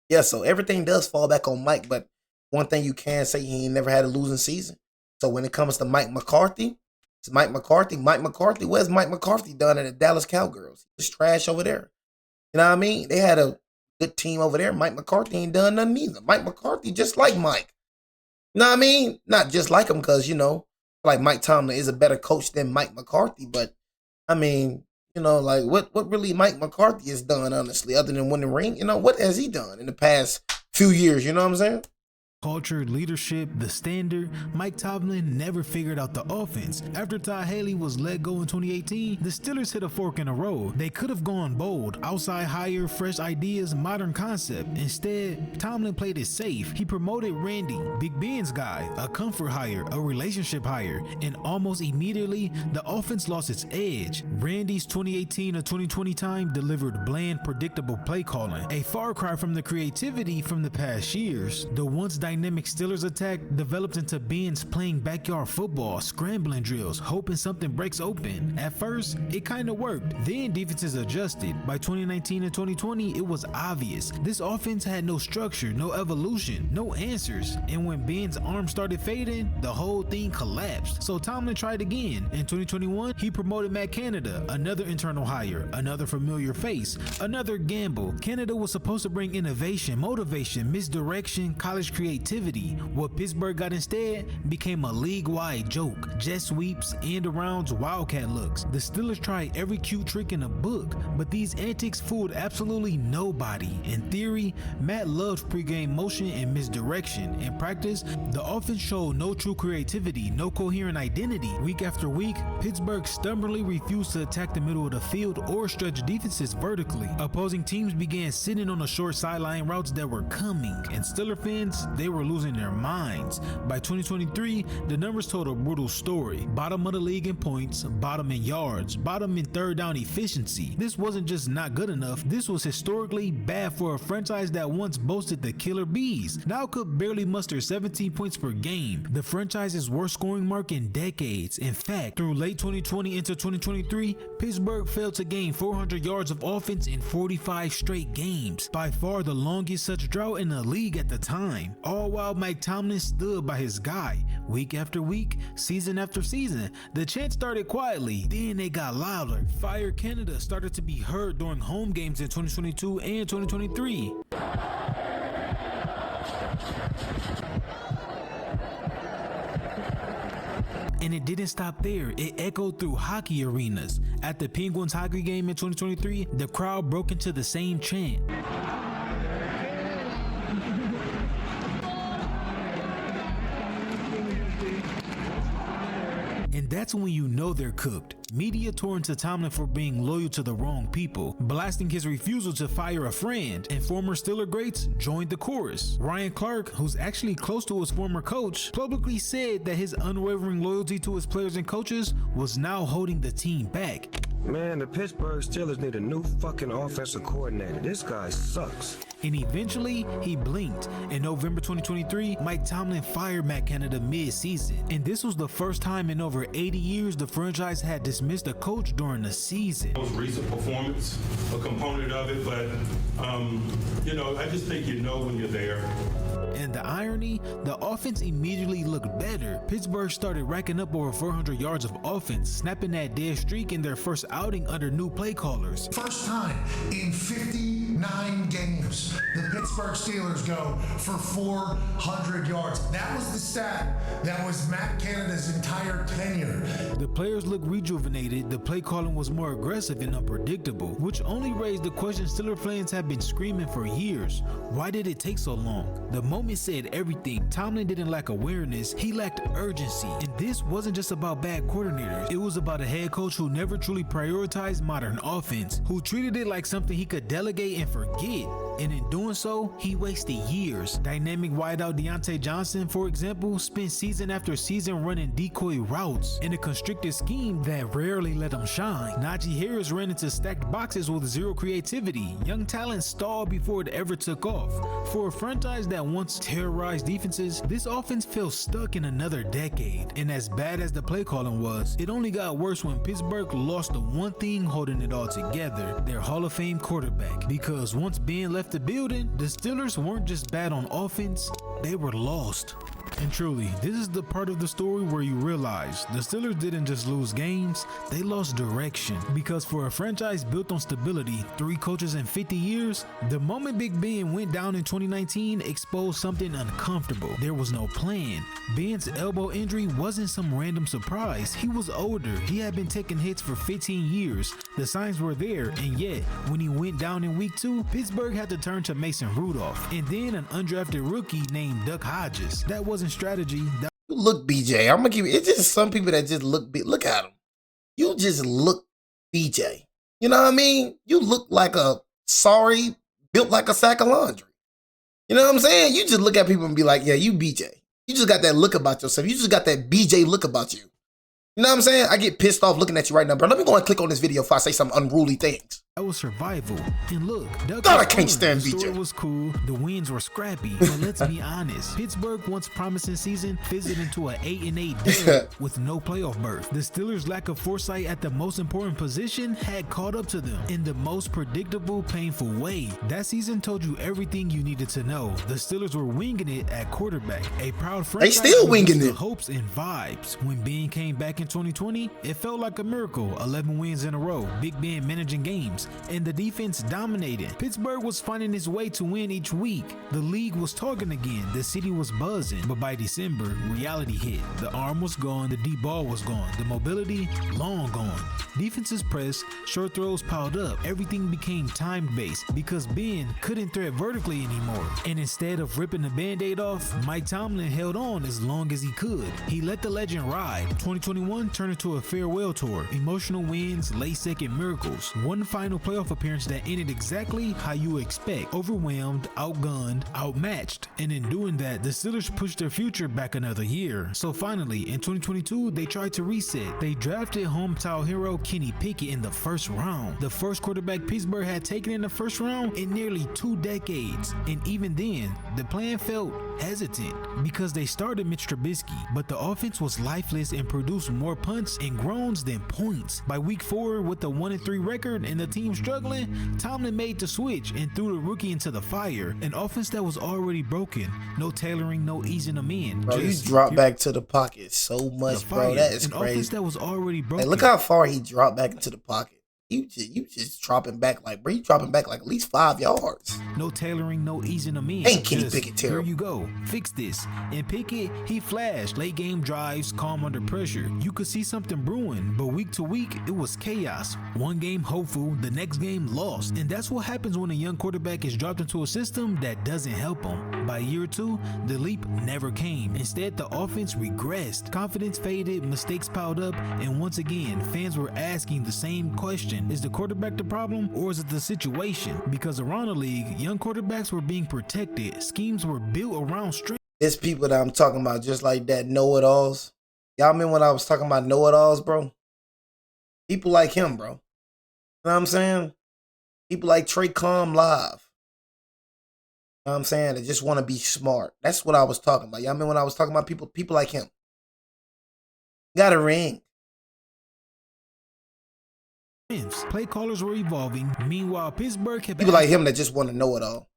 yeah, so everything does fall back on Mike, but one thing you can say, he ain't never had a losing season. So when it comes to Mike McCarthy, it's Mike McCarthy. Mike McCarthy, where's Mike McCarthy done at the Dallas Cowgirls? It's trash over there. You know what I mean? They had a good team over there. Mike McCarthy ain't done nothing either. Mike McCarthy just like Mike. You know what I mean? Not just like him because, you know, like Mike Tomlin is a better coach than Mike McCarthy. But, I mean, you know, like what really Mike McCarthy has done, honestly, other than winning the ring? You know, what has he done in the past few years? You know what I'm saying? Culture, leadership, the standard, Mike Tomlin never figured out the offense. After Todd Haley was let go in 2018, the Steelers hit a fork in the road. They could have gone bold, outside hire, fresh ideas, modern concept. Instead, Tomlin played it safe. He promoted Randy, Big Ben's guy, a comfort hire, a relationship hire, and almost immediately, the offense lost its edge. Randy's 2018 or 2020 time delivered bland, predictable play calling, a far cry from the creativity from the past years. The once dynamic Steelers attack developed into Ben's playing backyard football, scrambling drills, hoping something breaks open. At first, it kind of worked. Then defenses adjusted. By 2019 and 2020, it was obvious. This offense had no structure, no evolution, no answers. And when Ben's arm started fading, the whole thing collapsed. So Tomlin tried again. In 2021, he promoted Matt Canada, another internal hire, another familiar face, another gamble. Canada was supposed to bring innovation, motivation, misdirection, college creativity. What Pittsburgh got instead became a league-wide joke. Jet sweeps, end-arounds, wildcat looks. The Steelers tried every cute trick in a book, but these antics fooled absolutely nobody. In theory, Matt loved pregame motion and misdirection. In practice, the offense showed no true creativity, no coherent identity. Week after week, Pittsburgh stubbornly refused to attack the middle of the field or stretch defenses vertically. Opposing teams began sitting on the short sideline routes that were coming, and Steeler fans, they were losing their minds. By 2023, the numbers told a brutal story. Bottom of the league in points, bottom in yards, bottom in third down efficiency. This wasn't just not good enough, this was historically bad for a franchise that once boasted the killer bees. Now could barely muster 17 points per game, the franchise's worst scoring mark in decades. In fact, through late 2020 into 2023, Pittsburgh failed to gain 400 yards of offense in 45 straight games, by far the longest such drought in the league at the time. All while Mike Tomlin stood by his guy. Week after week, season after season, the chant started quietly, then they got louder. Fire Canada started to be heard during home games in 2022 and 2023. And it didn't stop there. It echoed through hockey arenas. At the Penguins hockey game in 2023, the crowd broke into the same chant. And that's when you know they're cooked. Media tore into Tomlin for being loyal to the wrong people, blasting his refusal to fire a friend, and former Steeler greats joined the chorus. Ryan Clark, who's actually close to his former coach, publicly said that his unwavering loyalty to his players and coaches was now holding the team back. Man, the Pittsburgh Steelers need a new fucking offensive coordinator. This guy sucks. And eventually, he blinked. In November 2023, Mike Tomlin fired Matt Canada mid-season. And this was the first time in over 80 years the franchise had dismissed a coach during the season. Most recent performance, a component of it, but, you know, I just think you know when you're there. And the irony, the offense immediately looked better. Pittsburgh started racking up over 400 yards of offense, snapping that dead streak in their first outing under new play callers. First time in 50 9 games, the Pittsburgh Steelers go for 400 yards. That was the stat. That was Matt Canada's entire tenure. The players looked rejuvenated, the play calling was more aggressive and unpredictable, which only raised the question Steelers fans have been screaming for years. Why did it take so long? The moment said everything. Tomlin didn't lack awareness, he lacked urgency. And this wasn't just about bad coordinators, it was about a head coach who never truly prioritized modern offense, who treated it like something he could delegate and forget. And in doing so, he wasted years. Dynamic wideout Deontay Johnson, for example, spent season after season running decoy routes in a constricted scheme that rarely let him shine. Najee Harris ran into stacked boxes with zero creativity. Young talent stalled before it ever took off. For a franchise that once terrorized defenses, this offense felt stuck in another decade. And as bad as the play calling was, it only got worse when Pittsburgh lost the one thing holding it all together, their Hall of Fame quarterback. Because once Ben left the building, the Steelers weren't just bad on offense, they were lost. And truly, this is the part of the story where you realize the Steelers didn't just lose games, they lost direction. Because for a franchise built on stability, 3 coaches in 50 years, the moment Big Ben went down in 2019 exposed something uncomfortable. There was no plan. Ben's elbow injury wasn't some random surprise. He was older, he had been taking hits for 15 years. The signs were there, and yet, when he went down in week 2, Pittsburgh had to turn to Mason Rudolph, and then an undrafted rookie named Duck Hodges. That wasn't strategy. Look, BJ, I'm gonna give you, it's just some people that just look at him. You just look BJ. You know what I mean? You look like a built like a sack of laundry. You know what I'm saying? You just look at people and be like, yeah, you BJ. You just got that look about yourself. You just got that BJ look about you. You know what I'm saying? I get pissed off looking at you right now, bro. Let me go and click on this video before I say some unruly things. That was survival. And look, God, I can't stand the story BJ. was cool, the wins were scrappy, but let's be honest. Pittsburgh, once promising season, fizzled into an 8-8 dub with no playoff berth. The Steelers' lack of foresight at the most important position had caught up to them in the most predictable, painful way. That season told you everything you needed to know. The Steelers were winging it at quarterback. A proud franchise. They still winging the it. Hopes and vibes. When Ben came back in 2020, it felt like a miracle. 11 wins in a row. Big Ben managing games. And the defense dominated. Pittsburgh was finding its way to win each week. The league was talking again. The city was buzzing. But by December, reality hit. The arm was gone. The deep ball was gone. The mobility, long gone. Defenses pressed. Short throws piled up. Everything became time-based because Ben couldn't thread vertically anymore. And instead of ripping the Band-Aid off, Mike Tomlin held on as long as he could. He let the legend ride. 2021 turned into a farewell tour. Emotional wins, late-second miracles. One final playoff appearance that ended exactly how you expect. Overwhelmed, outgunned, outmatched. And in doing that, the Steelers pushed their future back another year. So finally, in 2022, they tried to reset. They drafted hometown hero Kenny Pickett in the first round. The first quarterback Pittsburgh had taken in the first round in nearly 2 decades. And even then, the plan felt hesitant because they started Mitch Trubisky, but the offense was lifeless and produced more punts and groans than points. By week 4, with the 1-3 record and the team struggling, Tomlin made the switch and threw the rookie into the fire. An offense that was already broken. No tailoring, no easing them in. Bro, you drop back to the pocket so much, bro. That is An crazy. offense that was already broken. Hey, look how far he dropped back into the pocket. You just dropping back like, bro, you dropping back like at least 5 yards. No tailoring, no easing them in. Ain't Kenny Pickett terrible. Here you go. Fix this. And Pickett, he flashed. Late game drives, calm under pressure. You could see something brewing, but week to week, it was chaos. One game hopeful, the next game lost. And that's what happens when a young quarterback is dropped into a system that doesn't help him. By year 2, the leap never came. Instead, the offense regressed. Confidence faded, mistakes piled up, and once again, fans were asking the same question. Is the quarterback the problem, or is it the situation? Because around the league, young quarterbacks were being protected. Schemes were built around strength. It's people that I'm talking about just like that, know-it-alls. Y'all remember when I was talking about know-it-alls, bro? People like him, bro. You know what I'm saying? People like Trey Calm Live. You know what I'm saying? They just want to be smart. That's what I was talking about. Y'all remember when I was talking about people like him? Got a ring. Play callers were evolving. Meanwhile, Pittsburgh kept people like him that just want to know it all.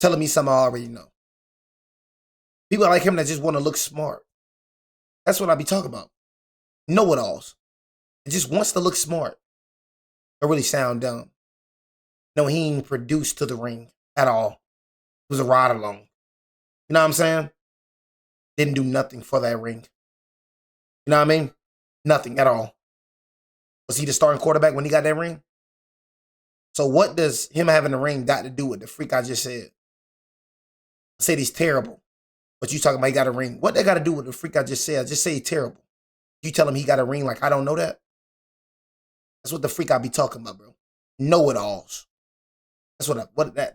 Telling me something I already know. People like him that just want to look smart. That's what I be talking about. Know-it-alls. It just wants to look smart. Or really sound dumb. No, he ain't produced to the ring at all. It was a ride along. You know what I'm saying? Didn't do nothing for that ring. You know what I mean? Nothing at all. Was he the starting quarterback when he got that ring? So what does him having the ring got to do with the freak I just said? I said he's terrible. But you talking about he got a ring. What that got to do with the freak I just said? I just say he's terrible. You tell him he got a ring like I don't know that? That's what the freak I be talking about, bro. Know-it-alls.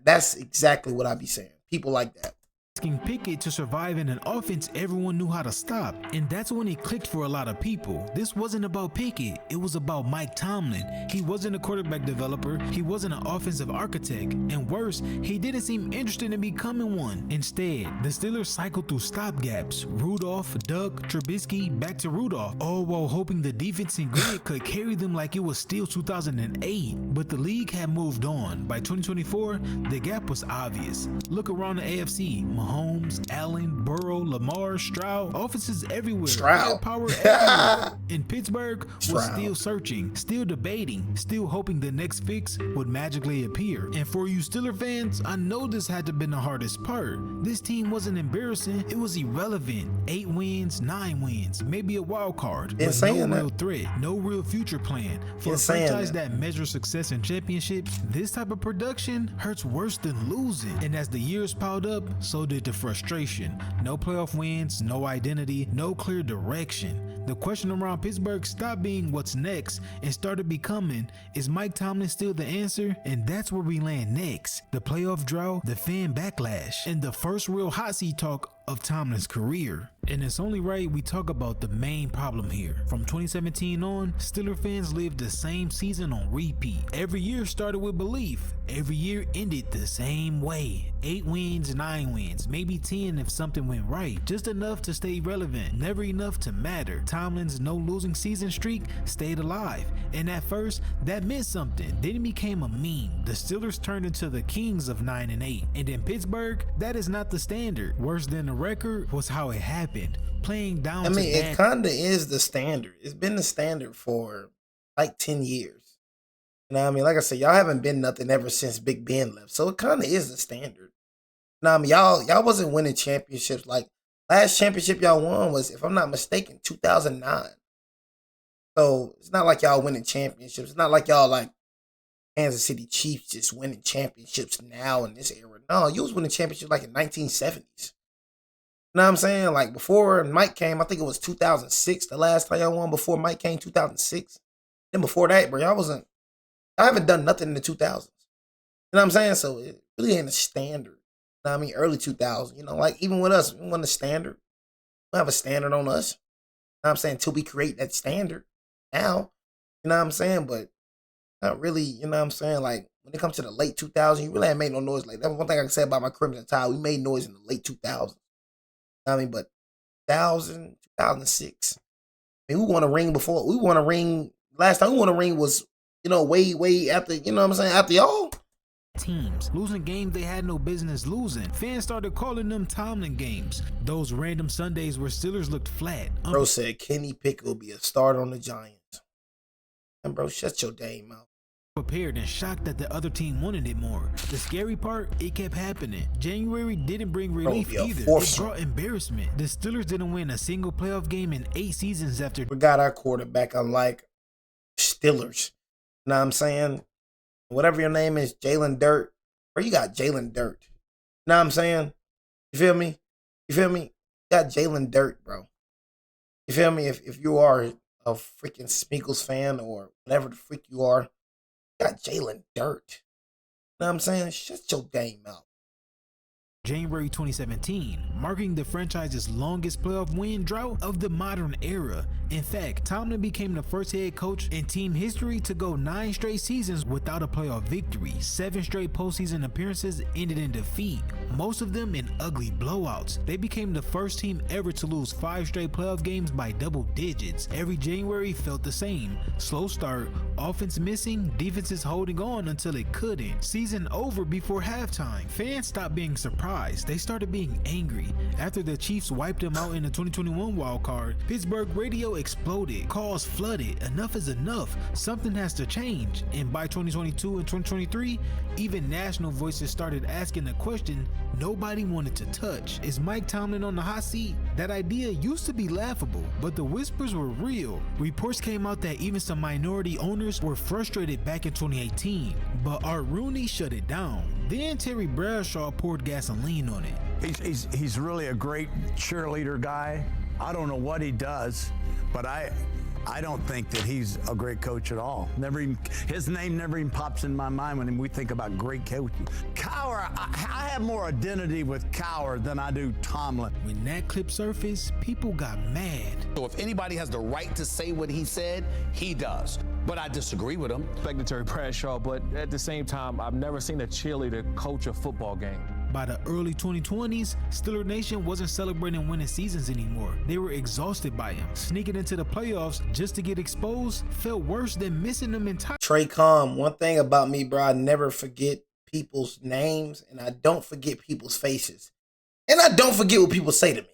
That's exactly what I be saying. People like that. Asking Pickett to survive in an offense everyone knew how to stop, and that's when it clicked for a lot of people. This wasn't about Pickett, it was about Mike Tomlin. He wasn't a quarterback developer, he wasn't an offensive architect, and worse, he didn't seem interested in becoming one. Instead, the Steelers cycled through stopgaps, Rudolph, Duck, Trubisky, back to Rudolph, all while hoping the defense and grid could carry them like it was still 2008. But the league had moved on. By 2024, the gap was obvious. Look around the AFC. Mahomes, Allen, Burrow, Lamar, Stroud, offenses everywhere. Stroud. Power everywhere. And Pittsburgh was still searching, still debating, still hoping the next fix would magically appear. And for you Steeler fans, I know this had to have been the hardest part. This team wasn't embarrassing, it was irrelevant. 8 wins, 9 wins, maybe a wild card. But no real threat, no real future plan. For a franchise that measures success in championships, this type of production hurts worse than losing. And as the years piled up, so did the frustration. No playoff wins, no identity, no clear direction. The question around Pittsburgh stopped being what's next and started becoming, is Mike Tomlin still the answer? And that's where we land next. The playoff drought, the fan backlash, and the first real hot seat talk of Tomlin's career. And it's only right we talk about the main problem here. From 2017 on, Steeler fans lived the same season on repeat. Every year started with belief. Every year ended the same way. 8 wins, 9 wins, maybe 10 if something went right. Just enough to stay relevant, never enough to matter. Tomlin's no losing season streak stayed alive. And at first, that meant something. Then it became a meme. The Steelers turned into the kings of 9 and 8. And in Pittsburgh, that is not the standard. Worse than the record was how it happened. Playing down to it kind of is the standard. It's been the standard for like 10 years. You know what I mean? Like I said, y'all haven't been nothing ever since Big Ben left. So it kind of is the standard. You know what I mean? Y'all wasn't winning championships. Like last championship y'all won was, if I'm not mistaken, 2009. So it's not like y'all winning championships. It's not like y'all like Kansas City Chiefs just winning championships now in this era. No, you was winning championships like in 1970s. You know what I'm saying? Like before Mike came, I think it was 2006, the last time y'all won. Before Mike came, 2006. Then before that, bro, I haven't done nothing in the 2000s. You know what I'm saying? So it really ain't a standard. You know what I mean? Early 2000s, you know, like even with us, we want a standard. We have a standard on us. You know what I'm saying? Until we create that standard now, you know what I'm saying? But not really, you know what I'm saying? Like when it comes to the late 2000s, you really ain't made no noise. Like that's one thing I can say about my Crimson Tide. We made noise in the late 2000s. I mean, but 2000, 2006. I mean, we won a ring before. We won a ring. Last time we won a ring was, you know, way after, you know what I'm saying, after y'all. Teams losing games they had no business losing. Fans started calling them Tomlin games. Those random Sundays where Steelers looked flat. Bro said Kenny Pickett will be a starter on the Giants. And bro, shut your damn mouth. Prepared and shocked that the other team wanted it more. The scary part, it kept happening. January didn't bring relief either. It brought embarrassment. The Steelers didn't win a single playoff game in 8 seasons after. We got our quarterback, unlike Steelers. You know what I'm saying? Whatever your name is, Jalen Dirt. Bro, you got Jalen Dirt. You know what I'm saying? You feel me? You feel me? You got Jalen Dirt, bro. You feel me? If you are a freaking Smeagol's fan or whatever the freak you are, got Jalen Dirt. You know what I'm saying? Shut your game out. January 2017, marking the franchise's longest playoff win drought of the modern era. In fact, Tomlin became the first head coach in team history to go 9 straight seasons without a playoff victory. 7 straight postseason appearances ended in defeat, most of them in ugly blowouts. They became the first team ever to lose 5 straight playoff games by double digits. Every January felt the same. Slow start, offense missing, defenses holding on until it couldn't. Season over before halftime. Fans stopped being surprised surprised. They started being angry. After the Chiefs wiped them out in the 2021 wild card, Pittsburgh radio exploded. Calls flooded. Enough is enough. Something has to change. And by 2022 and 2023, even national voices started asking the question nobody wanted to touch. Is Mike Tomlin on the hot seat? That idea used to be laughable, but the whispers were real. Reports came out that even some minority owners were frustrated back in 2018, but Art Rooney shut it down. Then Terry Bradshaw poured gasoline on it. He's really a great cheerleader guy. I don't know what he does, but I don't think that he's a great coach at all. His name never even pops in my mind when we think about great coaching. Cowher, I have more identity with Cowher than I do Tomlin. When that clip surfaced, people got mad. So if anybody has the right to say what he said, he does. But I disagree with him. Terry Bradshaw, but at the same time, I've never seen a cheerleader coach a football game. By the early 2020s, Steeler Nation wasn't celebrating winning seasons anymore. They were exhausted by him. Sneaking into the playoffs just to get exposed felt worse than missing them entirely. Trey Calm, one thing about me, bro, I never forget people's names and I don't forget people's faces. And I don't forget what people say to me.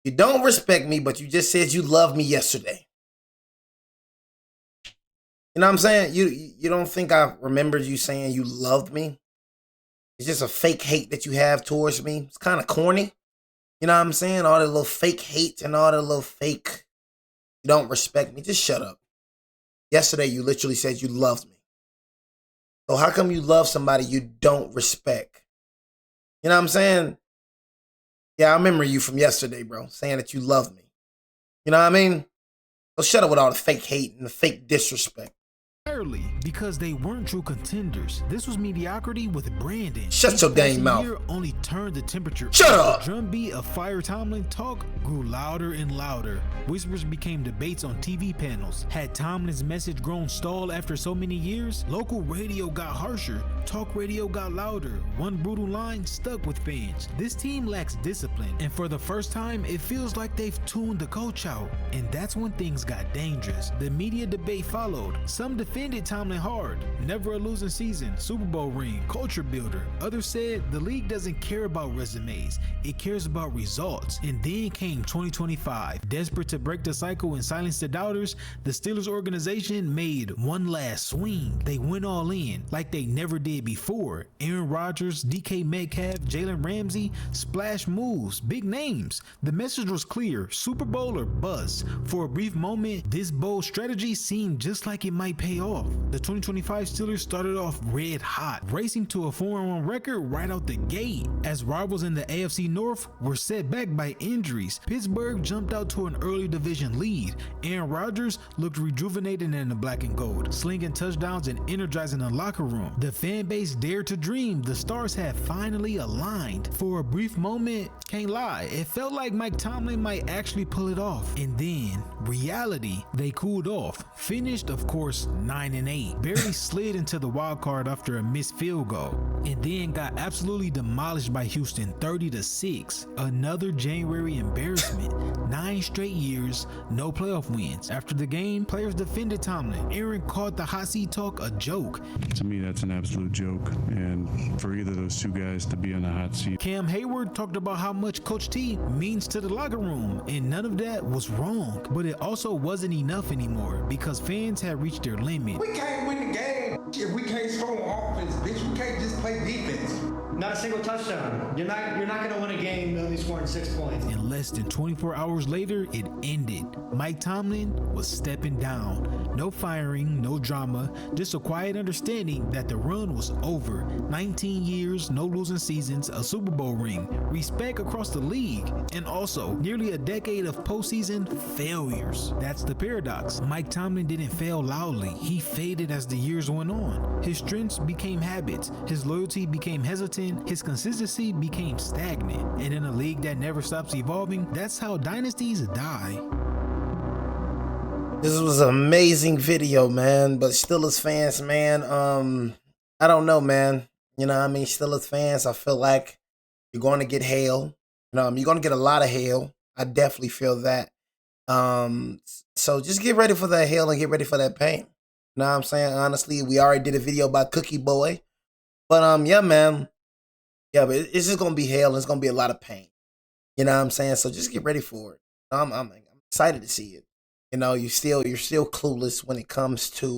You don't respect me, but you just said you loved me yesterday. You know what I'm saying? You don't think I remembered you saying you loved me? It's just a fake hate that you have towards me. It's kind of corny. You know what I'm saying? All the little fake hate and all the little fake, you don't respect me. Just shut up. Yesterday, you literally said you loved me. So how come you love somebody you don't respect? You know what I'm saying? Yeah, I remember you from yesterday, bro, saying that you loved me. You know what I mean? So shut up with all the fake hate and the fake disrespect. Because they weren't true contenders. This was mediocrity with branding. Shut your dang mouth. Only turned the temperature. Shut up. The drumbeat of Fire Tomlin talk grew louder and louder. Whispers became debates on TV panels. Had Tomlin's message grown stalled after so many years? Local radio got harsher. Talk radio got louder. One brutal line stuck with fans. This team lacks discipline, and for the first time, it feels like they've tuned the coach out. And that's when things got dangerous. The media debate followed. Some defended Tomlin hard. Never a losing season, Super Bowl ring, culture builder. Others said the league doesn't care about resumes. It cares about results. And then came 2025. Desperate to break the cycle and silence the doubters, the Steelers organization made one last swing. They went all in like they never did before. Aaron Rodgers, DK Metcalf, Jalen Ramsey, splash moves, big names. The message was clear, Super Bowl or bust. For a brief moment, this bold strategy seemed just like it might pay off. The 2025 Steelers started off red hot, racing to a 4-1 record right out the gate. As rivals in the AFC North were set back by injuries, Pittsburgh jumped out to an early division lead. Aaron Rodgers looked rejuvenated in the black and gold, slinging touchdowns and energizing the locker room. The fan base dared to dream. The stars had finally aligned. For a brief moment, can't lie, it felt like Mike Tomlin might actually pull it off. And then, reality, they cooled off. Finished, of course, 9-8. Barely slid into the wild card after a missed field goal. And then got absolutely demolished by Houston 30-6. Another January embarrassment. 9 straight years, no playoff wins. After the game, players defended Tomlin. Aaron called the hot seat talk a joke. To me, that's an absolute joke. And for either of those two guys to be on the hot seat. Cam Hayward talked about how much Coach T means to the locker room, and none of that was wrong. But it also wasn't enough anymore because fans had reached their limit. We can't win the game if we can't score on offense, bitch. We can't just play defense. Not a single touchdown. You're not going to win a game only scoring 6 points. And less than 24 hours later, it ended. Mike Tomlin was stepping down. No firing, no drama, just a quiet understanding that the run was over. 19 years, no losing seasons, a Super Bowl ring, respect across the league, and also nearly a decade of postseason failures. That's the paradox. Mike Tomlin didn't fail loudly. He faded as the years went on. His strengths became habits. His loyalty became hesitant. His consistency became stagnant. And in a league that never stops evolving, that's how dynasties die. This was an amazing video, man. But Steelers fans, man, I don't know, man. You know what I mean? Steelers fans, I feel like you're going to get hail. You're going to get a lot of hail. I definitely feel that. So just get ready for that hail and get ready for that pain. You know what I'm saying? Honestly, we already did a video about Cookie Boy. But yeah, man. Yeah, but it's just gonna be hell. And it's gonna be a lot of pain. You know what I'm saying? So just get ready for it. I'm excited to see it. You know, you're still clueless when it comes to